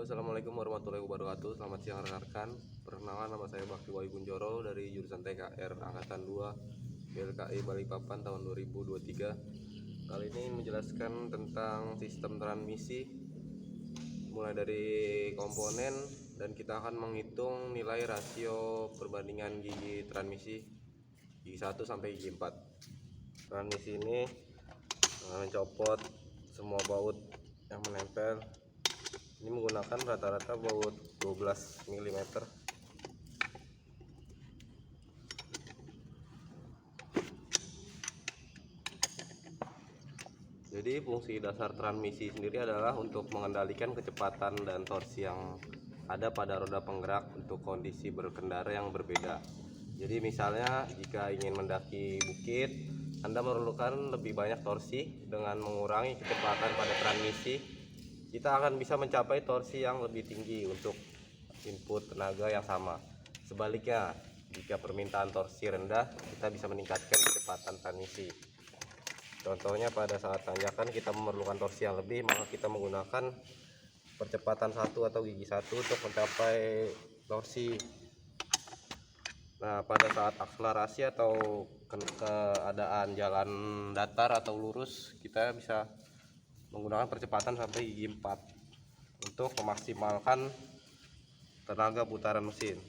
Assalamualaikum warahmatullahi wabarakatuh. Selamat siang rekan-rekan. Perkenalkan, nama saya Bakti Wahyu Kunchoro dari jurusan TKR Angkatan 2 BLKI Balikpapan tahun 2023. Kali ini menjelaskan tentang sistem transmisi mulai dari komponen, dan kita akan menghitung nilai rasio perbandingan gigi transmisi gigi 1 sampai gigi 4. Transmisi ini mencopot semua baut yang menempel. Ini menggunakan rata-rata baut 12 mm. Jadi fungsi dasar transmisi sendiri adalah untuk mengendalikan kecepatan dan torsi yang ada pada roda penggerak untuk kondisi berkendara yang berbeda. Jadi misalnya jika ingin mendaki bukit, Anda memerlukan lebih banyak torsi. Dengan mengurangi kecepatan pada transmisi, kita akan bisa mencapai torsi yang lebih tinggi untuk input tenaga yang sama. Sebaliknya, jika permintaan torsi rendah, kita bisa meningkatkan kecepatan transmisi. Contohnya pada saat tanjakan kita memerlukan torsi yang lebih, maka kita menggunakan percepatan 1 atau gigi 1 untuk mencapai torsi. Nah, pada saat akselerasi atau keadaan jalan datar atau lurus, kita bisa menggunakan percepatan sampai gigi 4 untuk memaksimalkan tenaga putaran mesin.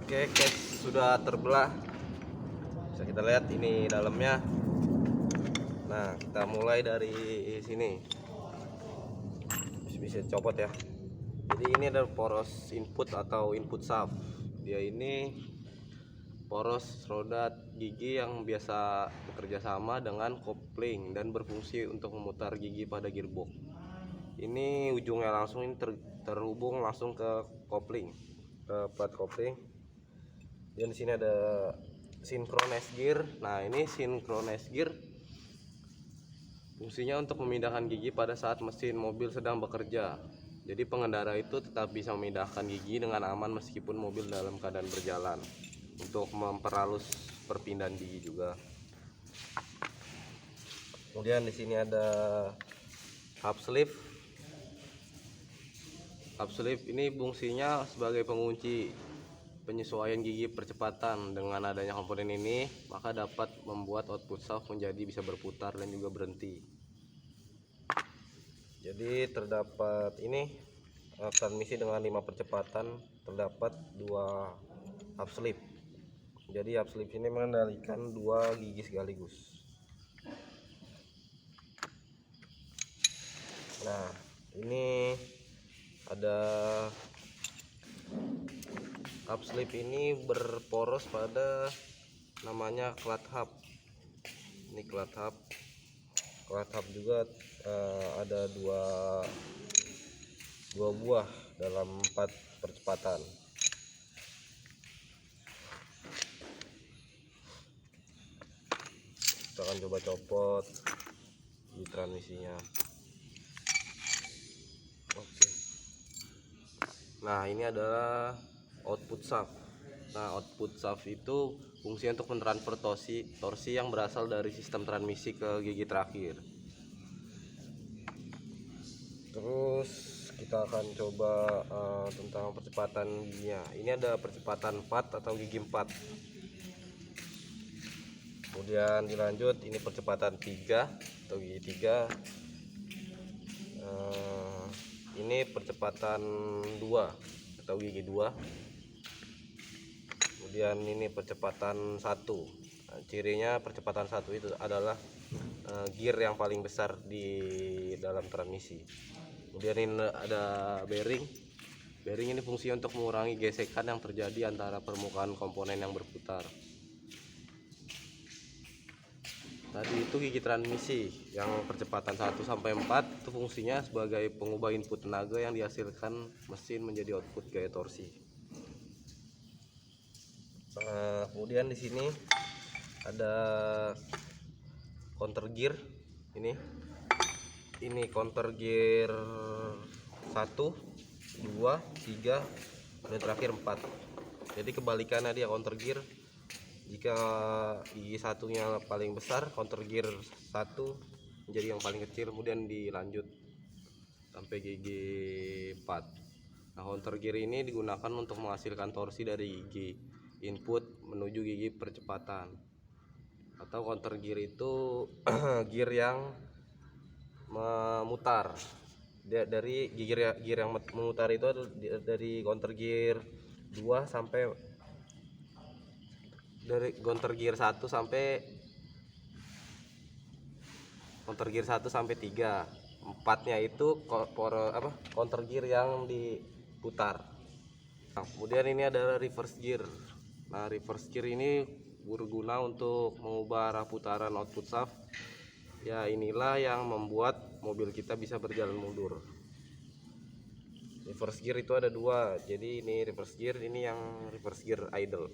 Oke, case sudah terbelah. Bisa kita lihat ini dalamnya. Nah, kita mulai dari sini. Bisa copot ya. Jadi ini adalah poros input atau input shaft. Dia ini poros roda gigi yang biasa bekerja sama dengan kopling dan berfungsi untuk memutar gigi pada gearbox. Ini ujungnya langsung ini terhubung langsung ke kopling, ke plat kopling. Dan di sini ada synchronous gear. Nah, ini synchronous gear fungsinya untuk memindahkan gigi pada saat mesin mobil sedang bekerja. Jadi pengendara itu tetap bisa memindahkan gigi dengan aman meskipun mobil dalam keadaan berjalan, untuk memperhalus perpindahan gigi juga. Kemudian di sini ada hub sleeve. Hub sleeve ini fungsinya sebagai pengunci penyesuaian gigi percepatan. Dengan adanya komponen ini, maka dapat membuat output shaft menjadi bisa berputar dan juga berhenti. Jadi terdapat ini transmisi dengan 5 percepatan, terdapat 2 hub sleeve. Jadi hub sleeve ini mengendalikan 2 gigi sekaligus. Nah, ini ada hub sleeve ini berporos pada namanya clat hub. Ini clat hub. Clat hub juga ada dua buah dalam 4 percepatan. Kita akan coba copot di transmisinya. Oke. Nah, ini adalah output shaft. Nah, output shaft itu fungsinya untuk mentransfer torsi yang berasal dari sistem transmisi ke gigi terakhir. Terus kita akan coba tentang percepatan giginya. Ini ada percepatan 4 atau gigi 4. Kemudian dilanjut ini percepatan 3 atau gigi 3. Ini percepatan 2 atau gigi 2. Kemudian ini percepatan 1. Cirinya percepatan 1 itu adalah gear yang paling besar di dalam transmisi. Kemudian ini ada bearing. Bearing ini fungsinya untuk mengurangi gesekan yang terjadi antara permukaan komponen yang berputar. Tadi itu gigi transmisi yang percepatan 1 sampai 4 itu fungsinya sebagai pengubah input tenaga yang dihasilkan mesin menjadi output gaya torsi. Kemudian di sini ada counter gear. Ini counter gear 1, 2, 3 dan terakhir 4. Jadi kebalikannya dia counter gear. Jika gigi satunya paling besar, counter gear 1 menjadi yang paling kecil, kemudian dilanjut sampai gigi 4. Nah, counter gear ini digunakan untuk menghasilkan torsi dari gigi input menuju gigi percepatan. Atau counter gear itu gear yang memutar. Dari gear yang memutar itu dari counter gear 2 sampai dari counter gear 1 sampai counter gear 1 sampai 3. 4-nya itu counter gear yang diputar. Nah, kemudian ini ada reverse gear. Nah, reverse gear ini berguna untuk mengubah arah putaran output shaft. Ya, inilah yang membuat mobil kita bisa berjalan mundur. Reverse gear itu ada 2. Jadi ini reverse gear, ini yang reverse gear idle.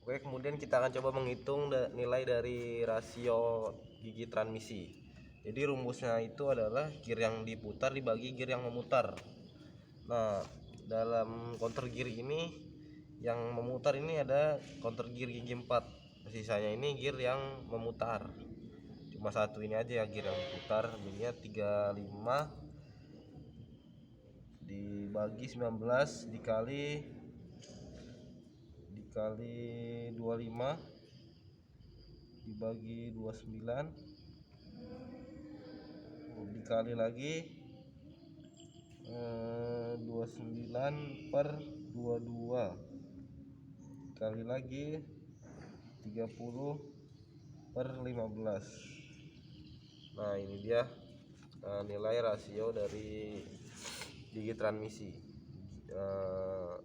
Oke, kemudian kita akan coba menghitung nilai dari rasio gigi transmisi. Jadi rumusnya itu adalah gear yang diputar dibagi gear yang memutar. Nah, dalam counter gear ini yang memutar ini ada counter gear gigi 4. Sisanya ini gear yang memutar. Cuma satu ini aja ya gear yang diputar. Jadinya 35 dibagi 19 dikali 25 dibagi 29 dikali lagi 29 per 22 dikali lagi 30 per 15. Nah, ini dia nilai rasio dari gigi transmisi.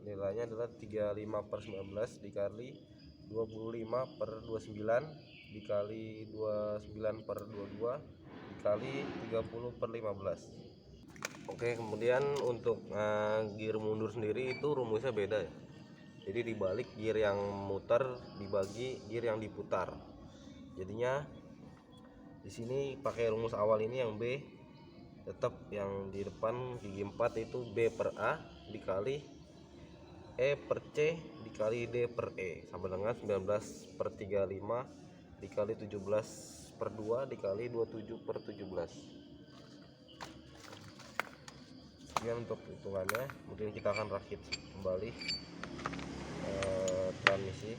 Nilainya adalah 35 per 19 dikali 25 per 29 dikali 29 per 22 dikali 30 per 15. Oke, kemudian untuk gear mundur sendiri itu rumusnya beda ya. Jadi dibalik gear yang muter dibagi gear yang diputar. Jadinya di sini pakai rumus awal ini yang B, tetap yang di depan gigi 4 itu B per A dikali E per C dikali D per E sama dengan 19 per 35 dikali 17 per 2 dikali 27 per 17. Sekian untuk hitungannya. Kemudian kita akan rakit kembali transmisi.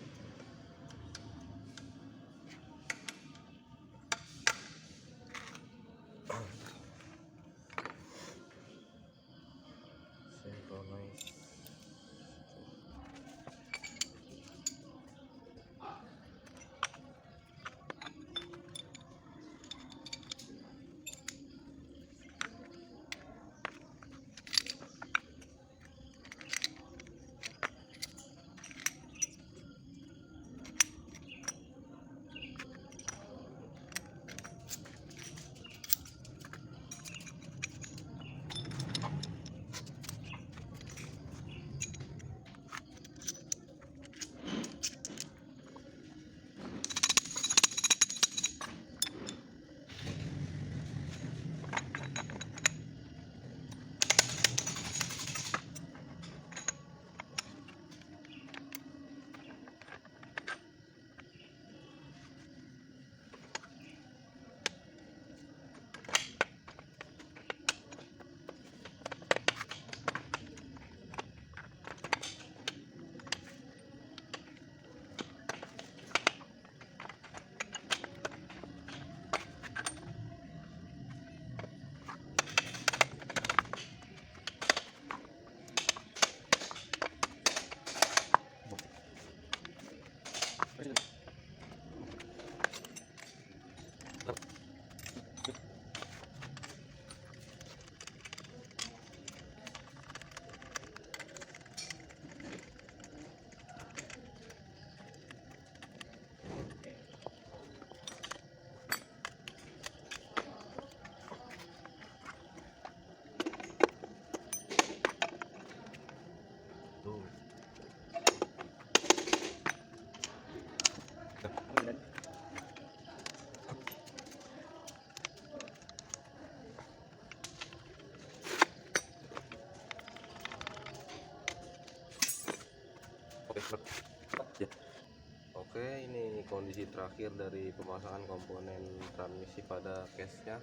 Oke, ini kondisi terakhir dari pemasangan komponen transmisi pada case-nya.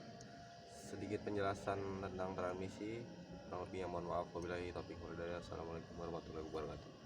Sedikit penjelasan tentang transmisi. Kurang lebihnya mohon maaf. Wabillahi taufiq wal hidayah. Assalamualaikum warahmatullahi wabarakatuh.